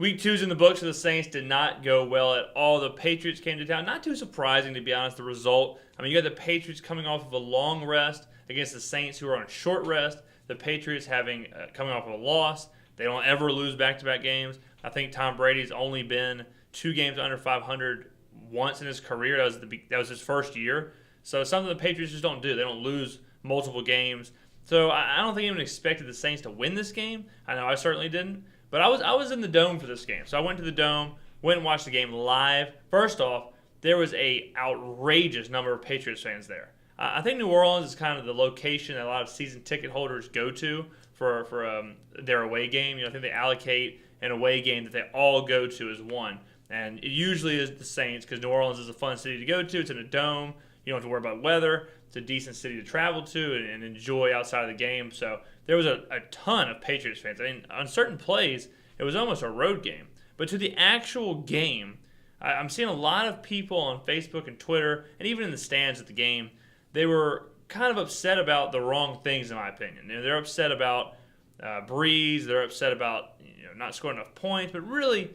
Week 2's in the books for the Saints. Did not go well at all. The Patriots came to town. Not too surprising, to be honest, the result. I mean, you got the Patriots coming off of a long rest against the Saints, who are on a short rest. The Patriots coming off of a loss. They don't ever lose back-to-back games. I think Tom Brady's only been 2 games under 500 once in his career. That was his first year. So something the Patriots just don't do. They don't lose multiple games. So I don't think anyone expected the Saints to win this game. I know I certainly didn't. But I was in the Dome for this game. So I went to the Dome, went and watched the game live. First off, there was a outrageous number of Patriots fans there. I think New Orleans is kind of the location that a lot of season ticket holders go to for their away game. I think they allocate an away game that they all go to as one. And it usually is the Saints, because New Orleans is a fun city to go to. It's in a dome. You don't have to worry about weather. It's a decent city to travel to and enjoy outside of the game. So there was a ton of Patriots fans. I mean, on certain plays, it was almost a road game. But to the actual game, I'm seeing a lot of people on Facebook and Twitter, and even in the stands at the game, they were kind of upset about the wrong things, in my opinion. They're upset about Brees. They're upset about not scoring enough points. But really,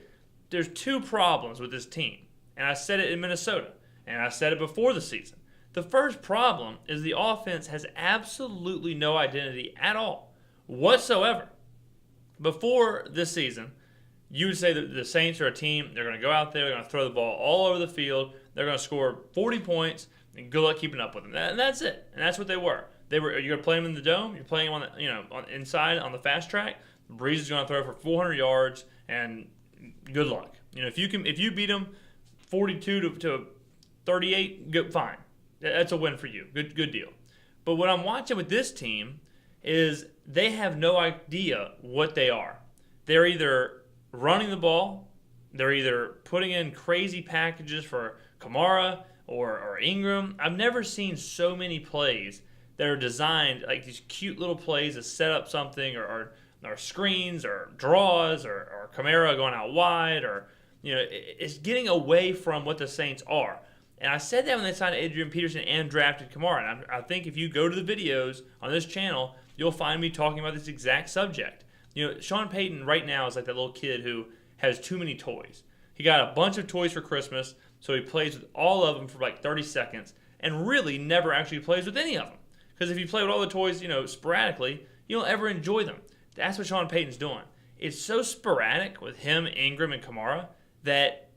there's 2 problems with this team. And I said it in Minnesota, and I said it before the season. The first problem is the offense has absolutely no identity at all, whatsoever. Before this season, you would say that the Saints are a team, they're going to go out there, they're going to throw the ball all over the field, they're going to score 40 points, and good luck keeping up with them. And that's it. And that's what they were. You're going to play them in the dome, you're playing them inside on the fast track. Brees is going to throw for 400 yards, and good luck. If you beat them 42 to 38, good, fine. That's a win for you. Good deal. But what I'm watching with this team is they have no idea what they are. They're either running the ball, they're either putting in crazy packages for Kamara or Ingram. I've never seen so many plays that are designed, like these cute little plays to set up something or screens or draws or Kamara going out wide it's getting away from what the Saints are. And I said that when they signed Adrian Peterson and drafted Kamara. And I think if you go to the videos on this channel, you'll find me talking about this exact subject. Sean Payton right now is like that little kid who has too many toys. He got a bunch of toys for Christmas, so he plays with all of them for like 30 seconds and really never actually plays with any of them. Because if you play with all the toys, sporadically, you don't ever enjoy them. That's what Sean Payton's doing. It's so sporadic with him, Ingram, and Kamara that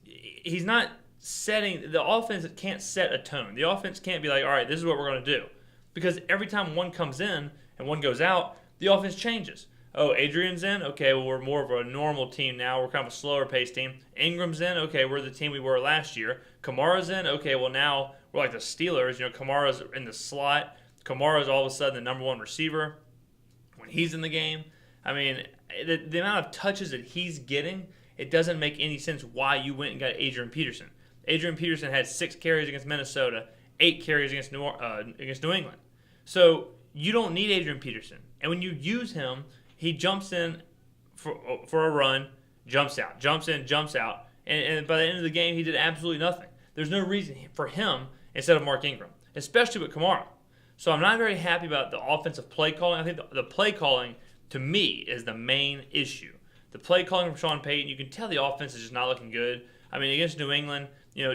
he's not setting, the offense can't set a tone. The offense can't be like, all right, this is what we're going to do. Because every time one comes in and one goes out, the offense changes. Oh, Adrian's in? Okay, well, we're more of a normal team now. We're kind of a slower paced team. Ingram's in? Okay, we're the team we were last year. Kamara's in? Okay, well, now we're like the Steelers. Kamara's in the slot. Kamara's all of a sudden the number 1 receiver when he's in the game. I mean, the amount of touches that he's getting, it doesn't make any sense why you went and got Adrian Peterson. Adrian Peterson had 6 carries against Minnesota, 8 carries against New England. So you don't need Adrian Peterson. And when you use him, he jumps in for a run, jumps out, jumps in, jumps out. And by the end of the game, he did absolutely nothing. There's no reason for him instead of Mark Ingram, especially with Kamara. So I'm not very happy about the offensive play calling. I think the play calling, to me, is the main issue. The play calling from Sean Payton, you can tell the offense is just not looking good. I mean, against New England,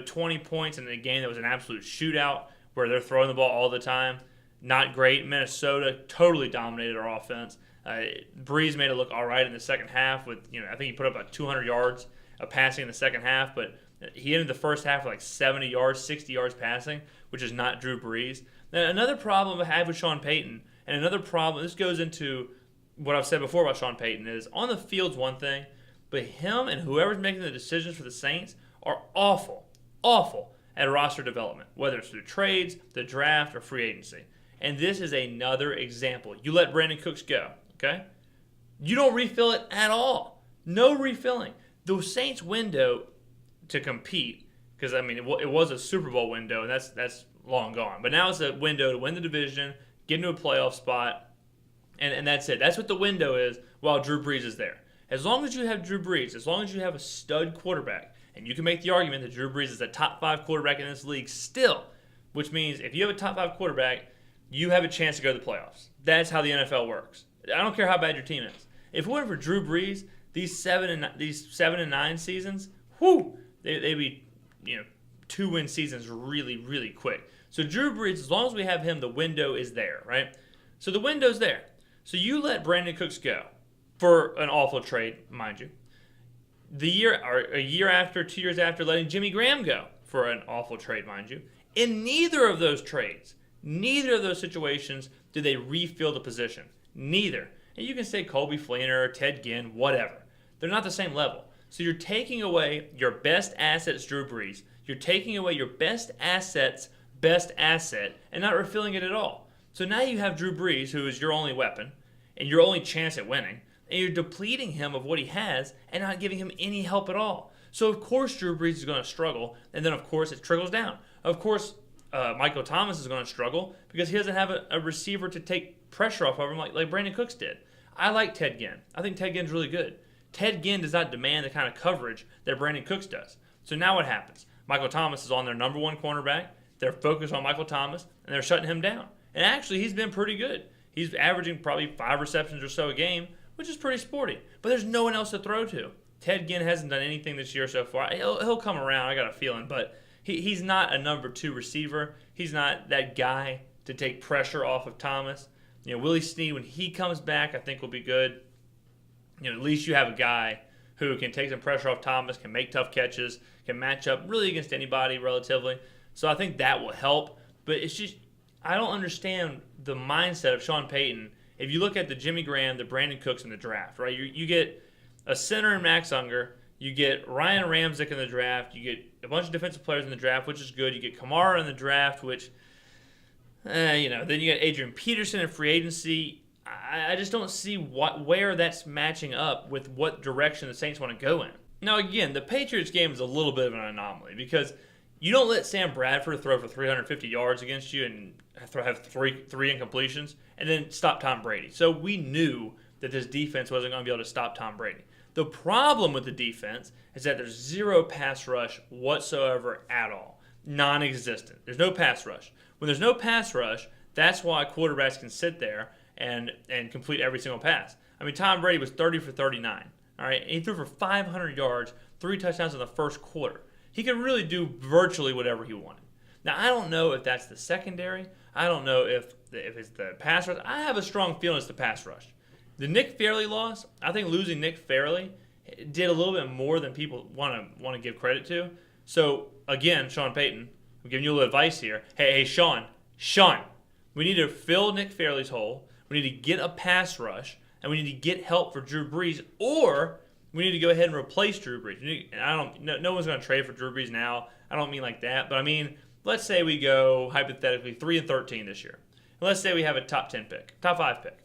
20 points in a game that was an absolute shootout where they're throwing the ball all the time. Not great. Minnesota totally dominated our offense. Brees made it look all right in the second half with, I think he put up about 200 yards of passing in the second half, but he ended the first half with like 70 yards, 60 yards passing, which is not Drew Brees. Now, another problem I have with Sean Payton, and another problem, this goes into what I've said before about Sean Payton, is on the field's one thing, but him and whoever's making the decisions for the Saints are awful at roster development, whether it's through trades, the draft, or free agency. And this is another example. You let Brandon Cooks go, okay? You don't refill it at all. No refilling. The Saints window to compete, because, I mean, it was a Super Bowl window, and that's long gone. But now it's a window to win the division, get into a playoff spot, and that's it. That's what the window is while Drew Brees is there. As long as you have Drew Brees, as long as you have a stud quarterback, and you can make the argument that Drew Brees is a top 5 quarterback in this league still, which means if you have a top 5 quarterback, you have a chance to go to the playoffs. That's how the NFL works. I don't care how bad your team is. If it weren't for Drew Brees, these 7-9 seasons, whoo, they'd be 2-win seasons really, really quick. So Drew Brees, as long as we have him, the window is there, right? So the window's there. So you let Brandon Cooks go for an awful trade, mind you. A year after, 2 years after, letting Jimmy Graham go for an awful trade, mind you. In neither of those trades, neither of those situations did they refill the position. Neither. And you can say Colby Fleener, Ted Ginn, whatever. They're not the same level. So you're taking away your best assets, Drew Brees. You're taking away your best asset's best asset and not refilling it at all. So now you have Drew Brees, who is your only weapon and your only chance at winning, and you're depleting him of what he has and not giving him any help at all. So of course Drew Brees is going to struggle, and then of course it trickles down. Of course Michael Thomas is going to struggle because he doesn't have a receiver to take pressure off of him like Brandon Cooks did. I like Ted Ginn. I think Ted Ginn's really good. Ted Ginn does not demand the kind of coverage that Brandon Cooks does. So now what happens? Michael Thomas is on their number one cornerback. They're focused on Michael Thomas, and they're shutting him down. And actually, he's been pretty good. He's averaging probably 5 receptions or so a game, which is pretty sporty. But there's no one else to throw to. Ted Ginn hasn't done anything this year so far. He'll come around, I got a feeling, but he's not a number 2 receiver. He's not that guy to take pressure off of Thomas. Willie Snead, when he comes back, I think will be good. At least you have a guy who can take some pressure off Thomas, can make tough catches, can match up really against anybody relatively. So I think that will help. But it's just, I don't understand the mindset of Sean Payton. If you look at the Jimmy Graham, the Brandon Cooks in the draft, right? You get a center in Max Unger. You get Ryan Ramczyk in the draft. You get a bunch of defensive players in the draft, which is good. You get Kamara in the draft, which, then you got Adrian Peterson in free agency. I just don't see where that's matching up with what direction the Saints want to go in. Now, again, the Patriots game is a little bit of an anomaly because you don't let Sam Bradford throw for 350 yards against you and have three incompletions and then stop Tom Brady. So we knew that this defense wasn't going to be able to stop Tom Brady. The problem with the defense is that there's zero pass rush whatsoever at all. Non-existent. There's no pass rush. When there's no pass rush, that's why quarterbacks can sit there and complete every single pass. I mean, Tom Brady was 30 for 39. All right, and he threw for 500 yards, 3 touchdowns in the first quarter. He could really do virtually whatever he wanted. Now, I don't know if that's the secondary. I don't know if it's the pass rush. I have a strong feeling it's the pass rush. The Nick Fairley loss, I think losing Nick Fairley did a little bit more than people want to give credit to. So, again, Sean Payton, I'm giving you a little advice here. Hey, Sean, we need to fill Nick Fairley's hole. We need to get a pass rush, and we need to get help for Drew Brees, or we need to go ahead and replace Drew Brees. No one's going to trade for Drew Brees now. I don't mean like that, but I mean, let's say we go hypothetically 3-13 this year. And let's say we have a top 10 pick, top 5 pick.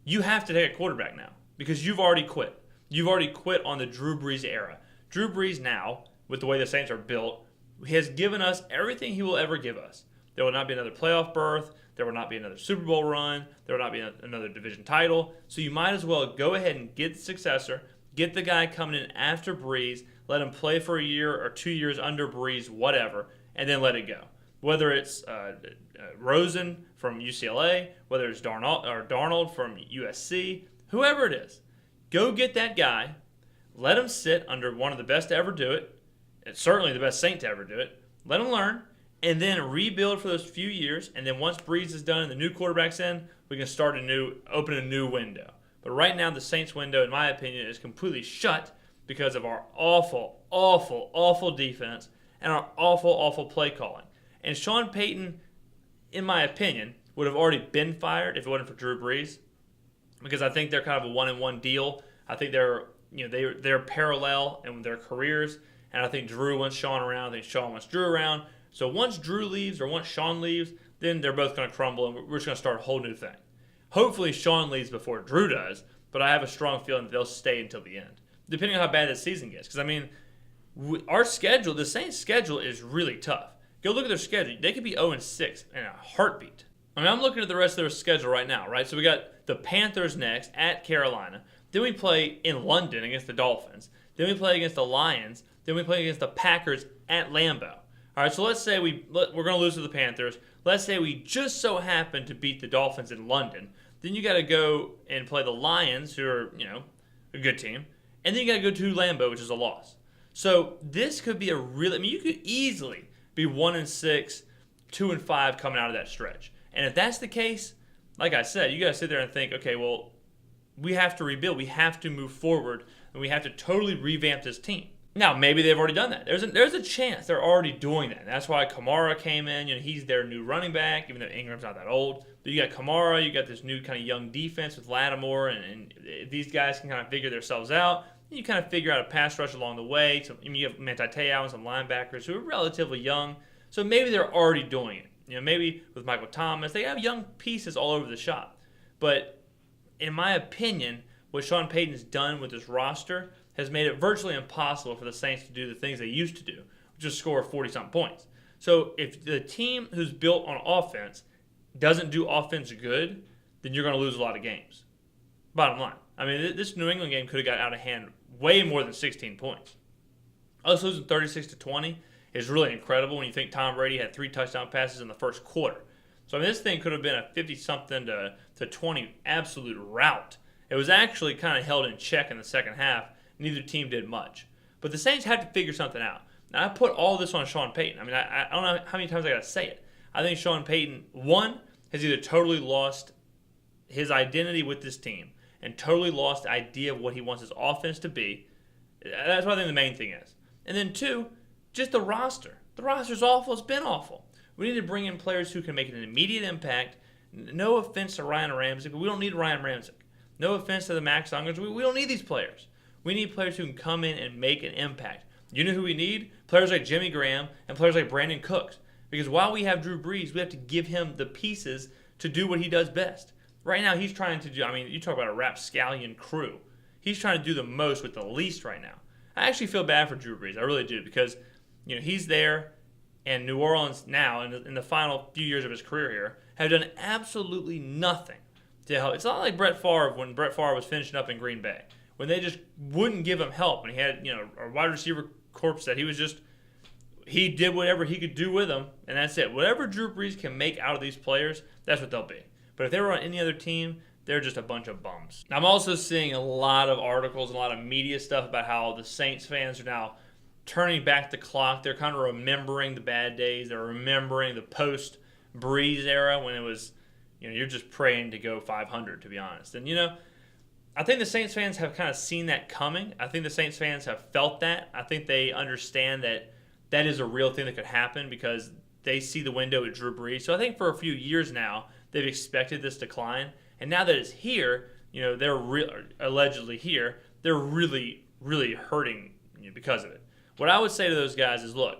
You have to take a quarterback now because you've already quit. You've already quit on the Drew Brees era. Drew Brees now, with the way the Saints are built, has given us everything he will ever give us. There will not be another playoff berth. There will not be another Super Bowl run. There will not be another division title. So you might as well go ahead and get the successor, get the guy coming in after Brees, let him play for a year or 2 years under Brees, whatever, and then let it go. Whether it's Rosen from UCLA, whether it's Darnold from USC, whoever it is, go get that guy, let him sit under one of the best to ever do it, it's certainly the best Saint to ever do it, let him learn, and then rebuild for those few years, and then once Brees is done and the new quarterback's in, we can open a new window. But right now, the Saints window, in my opinion, is completely shut because of our awful, awful, awful defense and our awful, awful play calling. And Sean Payton, in my opinion, would have already been fired if it wasn't for Drew Brees, because I think they're kind of a one-and-one deal. I think they're parallel in their careers, and I think Drew wants Sean around. I think Sean wants Drew around. So once Drew leaves or once Sean leaves, then they're both going to crumble, and we're just going to start a whole new thing. Hopefully Sean leaves before Drew does, but I have a strong feeling that they'll stay until the end, depending on how bad this season gets. Because, I mean, our schedule, the Saints' schedule is really tough. Go look at their schedule. They could be 0-6 in a heartbeat. I mean, I'm looking at the rest of their schedule right now, right? So we got the Panthers next at Carolina. Then we play in London against the Dolphins. Then we play against the Lions. Then we play against the Packers at Lambeau. All right, so let's say we're going to lose to the Panthers. Let's say we just so happen to beat the Dolphins in London. Then you got to go and play the Lions, who are, a good team. and then you got to go to Lambeau, which is a loss. So this could be a really, I mean, you could easily be 1-6, 2-5 coming out of that stretch. And if that's the case, like I said, you got to sit there and think, okay, well, we have to rebuild. We have to move forward, and we have to totally revamp this team. Now, maybe they've already done that. There's a chance they're already doing that. That's why Kamara came in. He's their new running back, even though Ingram's not that old. But you got Kamara, you got this new kind of young defense with Lattimore, and these guys can kind of figure themselves out. You kind of figure out a pass rush along the way. So you have Manti Te'o and some linebackers who are relatively young. So maybe they're already doing it. Maybe with Michael Thomas, they have young pieces all over the shop. But in my opinion, what Sean Payton's done with this roster has made it virtually impossible for the Saints to do the things they used to do, which is score 40-something points. So if the team who's built on offense doesn't do offense good, then you're going to lose a lot of games. Bottom line. I mean, this New England game could have got out of hand way more than 16 points. Us losing 36-20 is really incredible when you think Tom Brady had 3 touchdown passes in the first quarter. So I mean, this thing could have been a 50-something to 20 absolute rout. It was actually kind of held in check in the second half. Neither team did much. But the Saints had to figure something out. Now, I put all this on Sean Payton. I mean, I don't know how many times I got to say it. I think Sean Payton, one, has either totally lost his identity with this team and totally lost the idea of what he wants his offense to be. That's what I think the main thing is. And then two, just the roster. The roster's awful. It's been awful. We need to bring in players who can make an immediate impact. No offense to Ryan Ramczyk, but we don't need Ryan Ramczyk. No offense to the Max Ungers. We don't need these players. We need players who can come in and make an impact. You know who we need? Players like Jimmy Graham and players like Brandon Cooks. Because while we have Drew Brees, we have to give him the pieces to do what he does best. Right now, he's trying to do, I mean, you talk about a rapscallion crew. He's trying to do the most with the least right now. I actually feel bad for Drew Brees. I really do, because he's there, and New Orleans now, in the final few years of his career here, have done absolutely nothing to help. It's not like Brett Favre when Brett Favre was finishing up in Green Bay, when they just wouldn't give him help, and he had a wide receiver corps that he did whatever he could do with them, and that's it. Whatever Drew Brees can make out of these players, that's what they'll be. But if they were on any other team, they're just a bunch of bums. I'm also seeing a lot of articles and a lot of media stuff about how the Saints fans are now turning back the clock. They're kind of remembering the bad days. They're remembering the post-Brees era when it was, you're just praying to go 500, to be honest. And, I think the Saints fans have kind of seen that coming. I think the Saints fans have felt that. I think they understand that that is a real thing that could happen because they see the window at Drew Brees. So I think for a few years now, they've expected this decline. And now that it's here, they're allegedly here, they're really, really hurting because of it. What I would say to those guys is, look,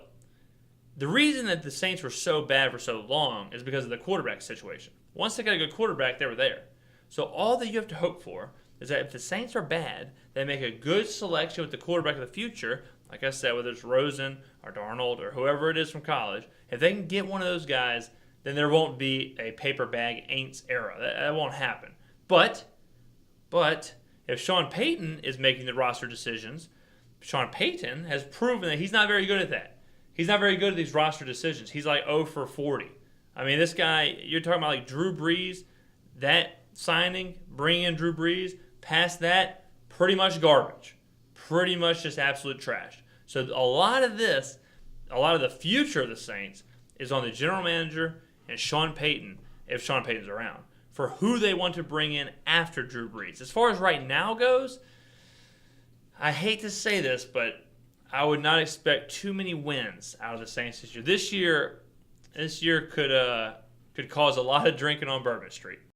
the reason that the Saints were so bad for so long is because of the quarterback situation. Once they got a good quarterback, they were there. So all that you have to hope for is that if the Saints are bad, they make a good selection with the quarterback of the future, like I said, whether it's Rosen or Darnold or whoever it is from college. If they can get one of those guys, then there won't be a paper bag Aints era. That won't happen. But if Sean Payton is making the roster decisions, Sean Payton has proven that he's not very good at that. He's not very good at these roster decisions. He's like 0 for 40. I mean, this guy, you're talking about like Drew Brees, that signing, bringing in Drew Brees, past that, pretty much garbage. Pretty much just absolute trash. So a lot of the future of the Saints is on the general manager and Sean Payton, if Sean Payton's around, for who they want to bring in after Drew Brees. As far as right now goes, I hate to say this, but I would not expect too many wins out of the Saints this year. This year could cause a lot of drinking on Bourbon Street.